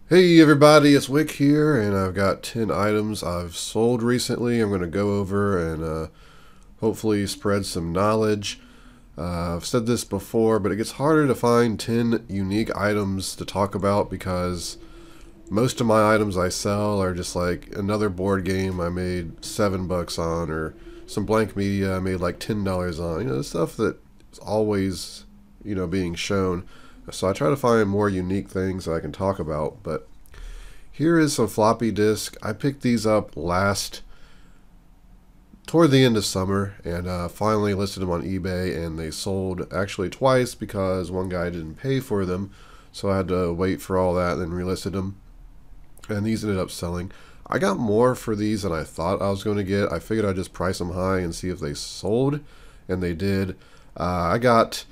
Hey everybody, it's Wick here, and I've got 10 items I've sold recently. I'm going to go over and hopefully spread some knowledge. I've said this before, but it gets harder to find 10 unique items to talk about because most of my items I sell are just like another board game I made $7 on, or some blank media I made like $10 on. You know, stuff that is always, being shown. So I try to find more unique things that I can talk about. But here is some floppy disk. I picked these up toward the end of summer, and finally listed them on eBay, and they sold actually twice because one guy didn't pay for them. So I had to wait for all that and then relisted them. And these ended up selling. I got more for these than I thought I was going to get. I figured I'd just price them high and see if they sold, and they did. I got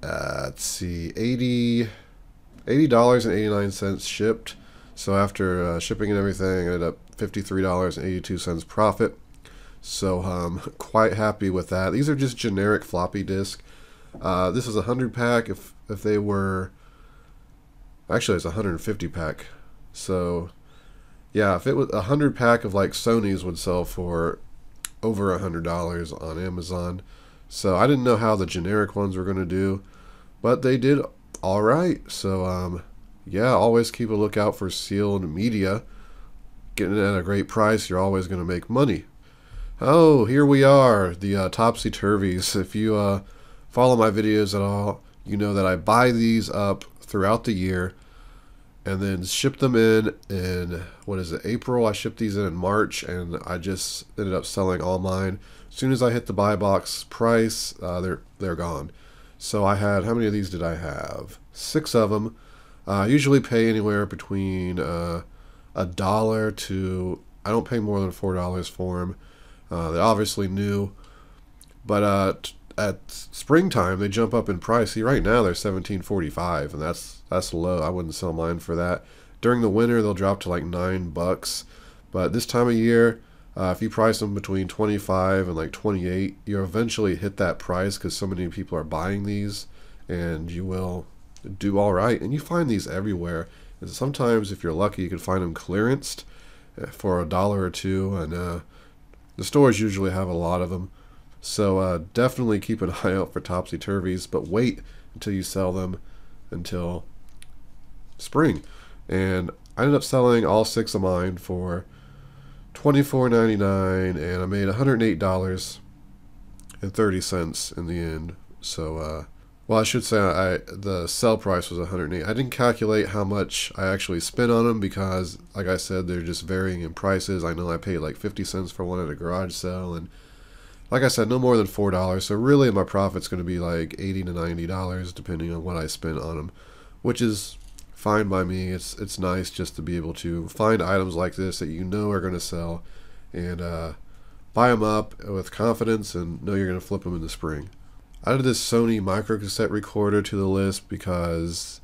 let's see, $80.89 shipped. So after shipping and everything, I ended up $53.82 profit. So quite happy with that. These are just generic floppy disk. This is a 100 pack. If they were, actually it's a 150 pack. So yeah, if it was a 100 pack of like Sony's would sell for over $100 on Amazon. So I didn't know how the generic ones were going to do, but they did all right. So yeah, always keep a lookout for sealed media. Getting it at a great price, you're always going to make money. Oh, here we are, the Topsy turvies. If you follow my videos at all, you know that I buy these up throughout the year and then ship them in what is it, April. I shipped these in March, and I just ended up selling all mine. As soon as I hit the buy box price, they're gone. So I had, how many of these did I have? 6 of them. I usually pay anywhere between $1 to, I don't pay more than $4 for them. They're obviously new, but at springtime they jump up in price. See, right now they're $17.45, and that's low. I wouldn't sell mine for that. During the winter they'll drop to like $9, but this time of year, if you price them between 25 and like 28, you'll eventually hit that price because so many people are buying these, and you will do all right. And you find these everywhere. And sometimes, if you're lucky, you can find them clearanced for $1 or $2, and the stores usually have a lot of them. So definitely keep an eye out for topsy-turvies, but wait until you sell them until spring. And I ended up selling all 6 of mine for $24.99, and I made $108.30 in the end. So well, I should say the sell price was $108. I didn't calculate how much I actually spent on them because, like I said, they're just varying in prices. I know I paid like 50 cents for one at a garage sale, and like I said, no more than $4. So really my profit's going to be like $80 to $90 depending on what I spent on them, which is fine by me. It's nice just to be able to find items like this that you know are going to sell, and buy them up with confidence and know you're going to flip them in the spring. I added this Sony micro cassette recorder to the list because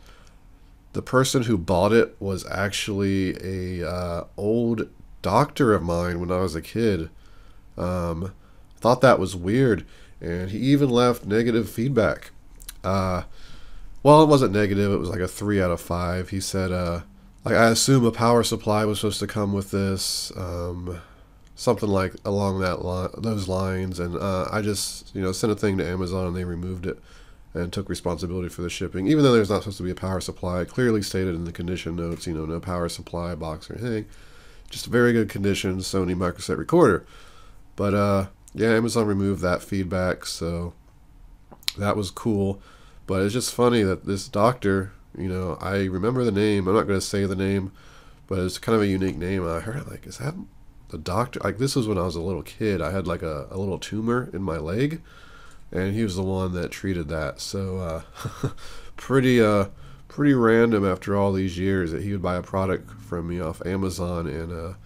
the person who bought it was actually a old doctor of mine when I was a kid. Thought that was weird, and he even left negative feedback. Well, it wasn't negative, it was like a 3 out of 5. He said, like, I assume a power supply was supposed to come with this, something like along those lines, and I just, sent a thing to Amazon, and they removed it and took responsibility for the shipping, even though there's not supposed to be a power supply. Clearly stated in the condition notes, no power supply box or anything. Just a very good condition Sony micro cassette recorder. But yeah, Amazon removed that feedback, so that was cool. But it's just funny that this doctor, I remember the name. I'm not going to say the name, but it's kind of a unique name. And I heard it like, is that the doctor? Like, this was when I was a little kid. I had like a little tumor in my leg, and he was the one that treated that. So pretty random after all these years that he would buy a product from me off Amazon and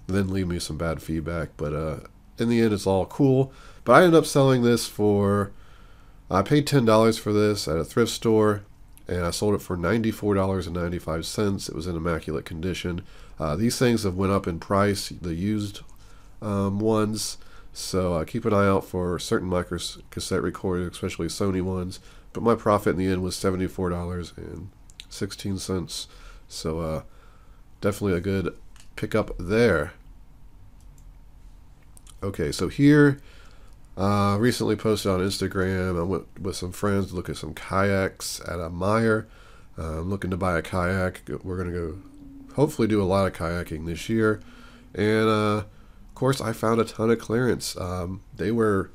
then leave me some bad feedback. But in the end, it's all cool. But I ended up selling this for, I paid $10 for this at a thrift store, and I sold it for $94.95. It was in immaculate condition. These things have went up in price, the used ones, so keep an eye out for certain micro cassette recorders, especially Sony ones. But my profit in the end was $74.16. So definitely a good pickup there. Okay, so here, recently posted on Instagram. I went with some friends to look at some kayaks at a Meyer. I'm looking to buy a kayak. We're going to go hopefully do a lot of kayaking this year. And of course, I found a ton of clearance. They were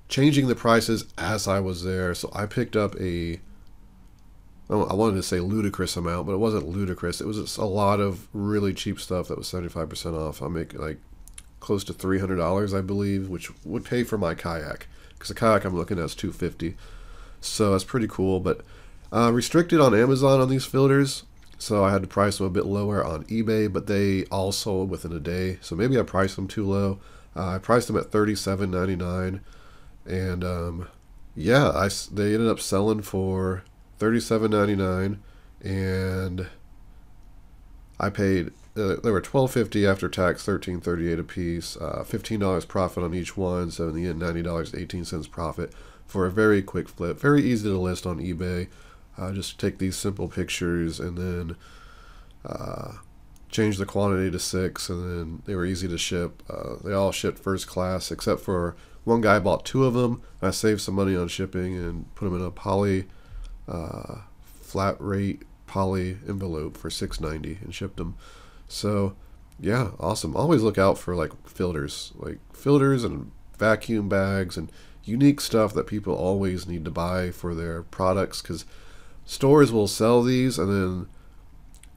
changing the prices as I was there. So I picked up I wanted to say ludicrous amount, but it wasn't ludicrous. It was just a lot of really cheap stuff that was 75% off. I make like close to $300, I believe, which would pay for my kayak, because the kayak I'm looking at is $250. So that's pretty cool. But restricted on Amazon on these filters, so I had to price them a bit lower on eBay, but they all sold within a day. So maybe I priced them too low. I priced them at $37.99, and yeah, they ended up selling for $37.99, and I paid. They were $12.50 after tax, $13.38 a piece, $15 profit on each one. So in the end, $90.18 profit for a very quick flip. Very easy to list on eBay. Just take these simple pictures and then change the quantity to 6, and then they were easy to ship. They all shipped first class, except for one guy bought 2 of them. I saved some money on shipping and put them in a poly flat rate poly envelope for $6.90 and shipped them. So yeah, awesome. Always look out for like filters and vacuum bags and unique stuff that people always need to buy for their products, because stores will sell these and then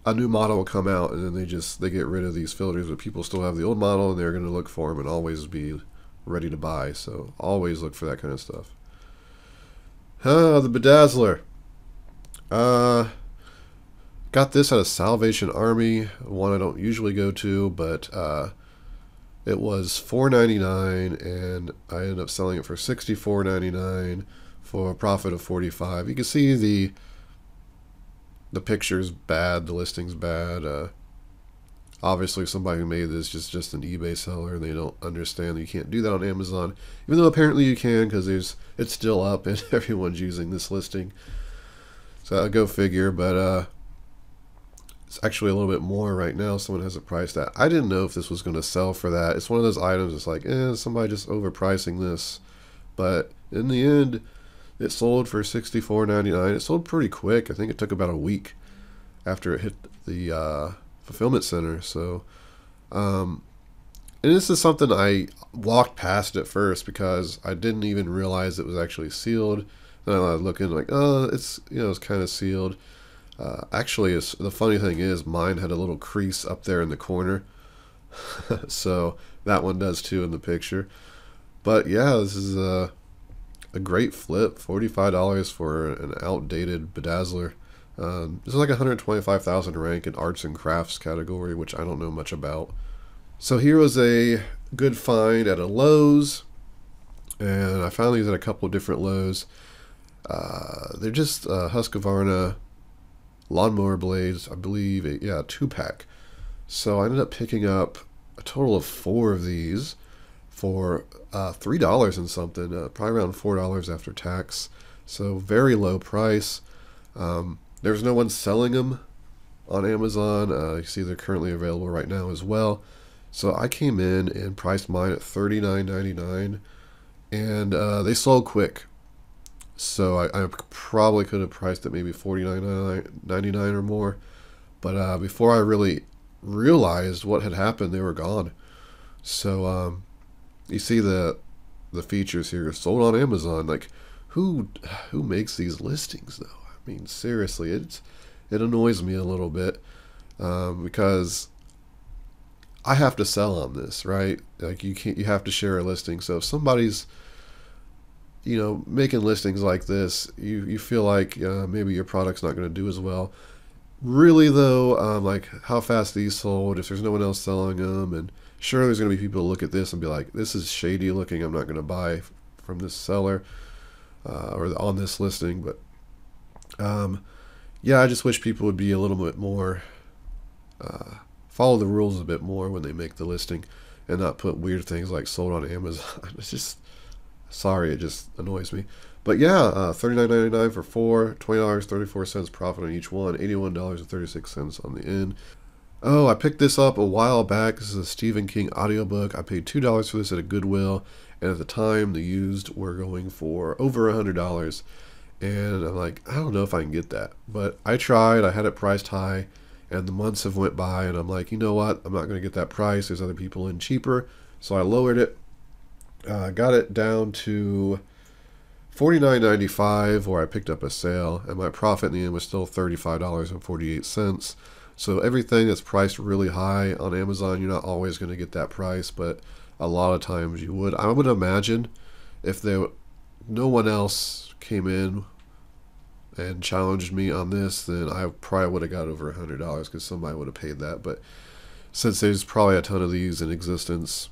a new model will come out and then they get rid of these filters, but people still have the old model and they're going to look for them and always be ready to buy. So always look for that kind of stuff. The Bedazzler. Got this at a Salvation Army, one I don't usually go to, but it was $4.99 and I ended up selling it for $64.99 for a profit of $45. You can see the picture's bad, the listing's bad. Obviously, somebody who made this is just an eBay seller, and they don't understand that you can't do that on Amazon, even though apparently you can, because it's still up and everyone's using this listing. So go figure. But it's actually a little bit more right now. Someone has it priced at. I didn't know if this was going to sell for that. It's one of those items. It's like, somebody just overpricing this. But in the end, it sold for $64.99. It sold pretty quick. I think it took about a week after it hit the fulfillment center. So, and this is something I walked past at first because I didn't even realize it was actually sealed. And I was looking like, it's kind of sealed. Actually, the funny thing is, mine had a little crease up there in the corner. So that one does too in the picture. But yeah, this is a great flip. $45 for an outdated Bedazzler. This is like 125,000 rank in arts and crafts category, which I don't know much about. So here was a good find at a Lowe's, and I found these at a couple of different Lowe's. They're just Husqvarna lawnmower blades, I believe, a 2-pack. So I ended up picking up a total of 4 of these for $3 and something, probably around $4 after tax. So very low price. There's no one selling them on Amazon. You see they're currently available right now as well. So I came in and priced mine at $39.99, and they sold quick. So I probably could have priced it maybe $49.99 or more. But before I really realized what had happened, they were gone. So you see the features here sold on Amazon. Like, who makes these listings though? I mean, seriously, it annoys me a little bit because I have to sell on this, right? Like, you have to share a listing. So if somebody's making listings like this, you feel like maybe your product's not going to do as well. Really though, like how fast these sold, if there's no one else selling them, and sure there's going to be people who look at this and be like, this is shady looking, I'm not going to buy from this seller or on this listing. But yeah, I just wish people would be a little bit more, follow the rules a bit more when they make the listing, and not put weird things like sold on Amazon. It's just, sorry, it just annoys me. But yeah, $39.99 for four, $20.34 profit on each one, $81.36 on the end. Oh, I picked this up a while back. This is a Stephen King audiobook. I paid $2 for this at a Goodwill, and at the time, the used were going for over $100. And I'm like, I don't know if I can get that. But I tried. I had it priced high, and the months have went by, and I'm like, you know what? I'm not going to get that price. There's other people in cheaper. So I lowered it. Got it down to $49.95, where I picked up a sale, and my profit in the end was still $35.48. So everything that's priced really high on Amazon, you're not always going to get that price, but a lot of times you would. I would imagine if no one else came in and challenged me on this, then I probably would have got over $100 because somebody would have paid that. But since there's probably a ton of these in existence,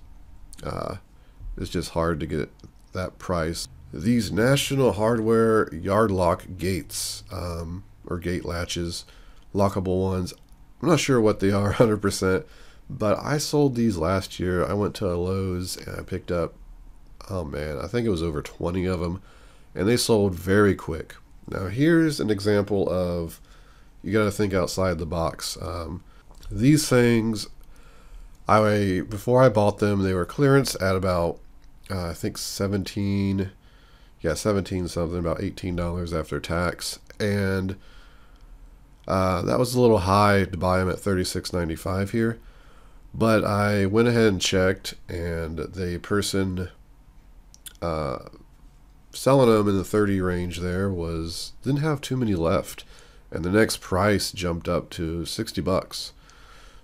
it's just hard to get that price. These National Hardware yard lock gates, or gate latches, lockable ones. I'm not sure what they are 100%, but I sold these last year. I went to a Lowe's and I picked up, oh man, I think it was over 20 of them, and they sold very quick. Now here's an example of, you got to think outside the box. These things, before I bought them, they were clearance at about, I think 17 something, about $18 after tax, and that was a little high to buy them at $36.95 here, but I went ahead and checked, and the person selling them in the 30 range there didn't have too many left, and the next price jumped up to $60.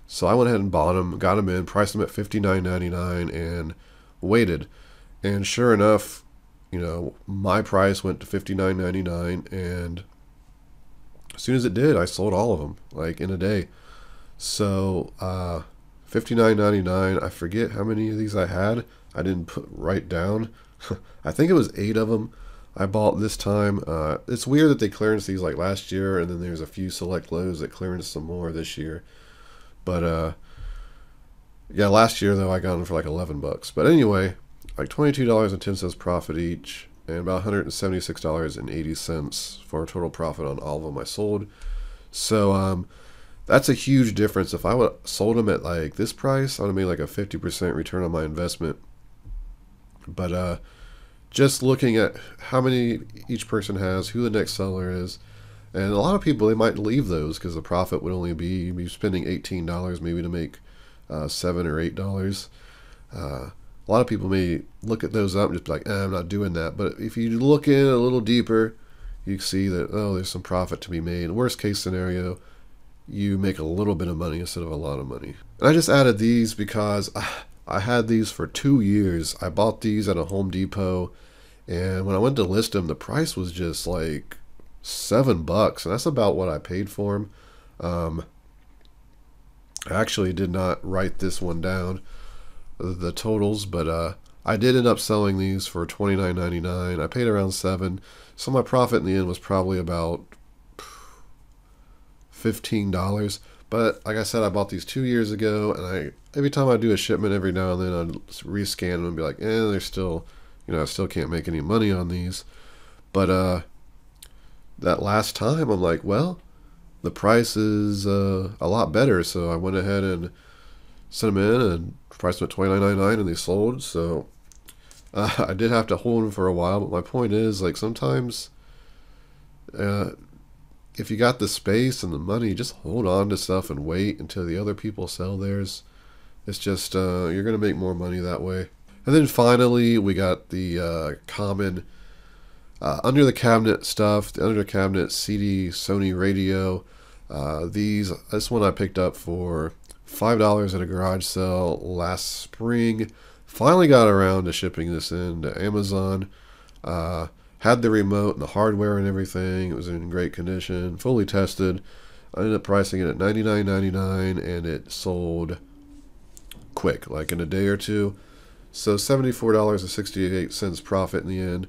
So I went ahead and bought them, got them in, priced them at $59.99, and waited. And sure enough, you know, my price went to $59.99, and as soon as it did, I sold all of them, like in a day. So $59.99. I forget how many of these I had. I didn't write down. I think it was 8 of them I bought this time. It's weird that they clearance these like last year, and then there's a few select Lowe's that clearance some more this year. But yeah, last year though I got them for like $11. But anyway, like $22.10 profit each, and about $176.80 for a total profit on all of them I sold. So that's a huge difference. If I would have sold them at like this price, I would have made like a 50% return on my investment. But just looking at how many each person has, who the next seller is, and a lot of people, they might leave those because the profit would only be spending $18 maybe to make $7 or $8. A lot of people may look at those up and just be like, I'm not doing that. But if you look in a little deeper, you see that, oh, there's some profit to be made. Worst case scenario, you make a little bit of money instead of a lot of money. And I just added these because I had these for 2 years. I bought these at a Home Depot, and when I went to list them, the price was just like $7, and that's about what I paid for them. I actually did not write this one down, the totals, but I did end up selling these for $29.99. I paid around $7, so my profit in the end was probably about $15. But like I said, I bought these 2 years ago, and every time I do a shipment, every now and then I'd rescan them and be like, they're still, I still can't make any money on these. But that last time, I'm like, well, the price is a lot better, so I went ahead and sent them in, and priced them at $29.99, and they sold. So I did have to hold them for a while, but my point is, like, sometimes if you got the space and the money, just hold on to stuff and wait until the other people sell theirs. It's just you're gonna make more money that way. And then finally, we got the common under the cabinet stuff, the under the cabinet CD Sony radio. This one I picked up for $5 at a garage sale last spring. Finally got around to shipping this in to Amazon. Had the remote and the hardware and everything. It was in great condition, fully tested. I ended up pricing it at $99.99, and it sold quick, like in a day or two. So $74.68 profit in the end.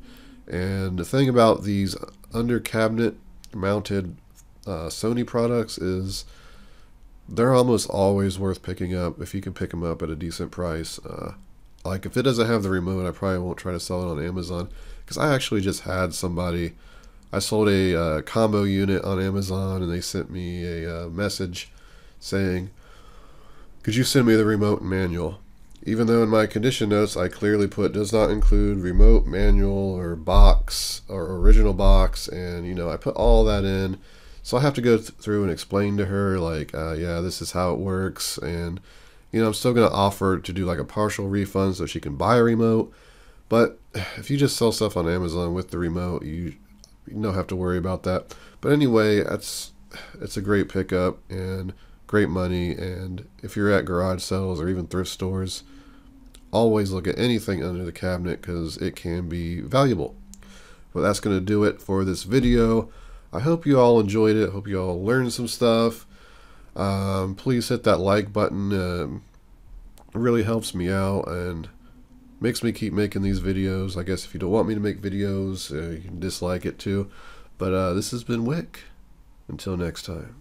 And the thing about these under cabinet mounted Sony products is they're almost always worth picking up if you can pick them up at a decent price. Like if it doesn't have the remote, I probably won't try to sell it on Amazon, because I actually just had somebody, I sold a combo unit on Amazon, and they sent me a message saying, could you send me the remote and manual? Even though in my condition notes I clearly put does not include remote, manual, or box, or original box, and you know, I put all that in. So I have to go through and explain to her, like, yeah, this is how it works, and you know, I'm still going to offer to do like a partial refund so she can buy a remote. But if you just sell stuff on Amazon with the remote, you don't have to worry about that. But anyway, it's a great pickup and great money. And if you're at garage sales or even thrift stores, always look at anything under the cabinet because it can be valuable. But that's going to do it for this video. I hope you all enjoyed it. Hope you all learned some stuff. Please hit that like button. It really helps me out and makes me keep making these videos. I guess if you don't want me to make videos, you can dislike it too. But this has been Wick. Until next time.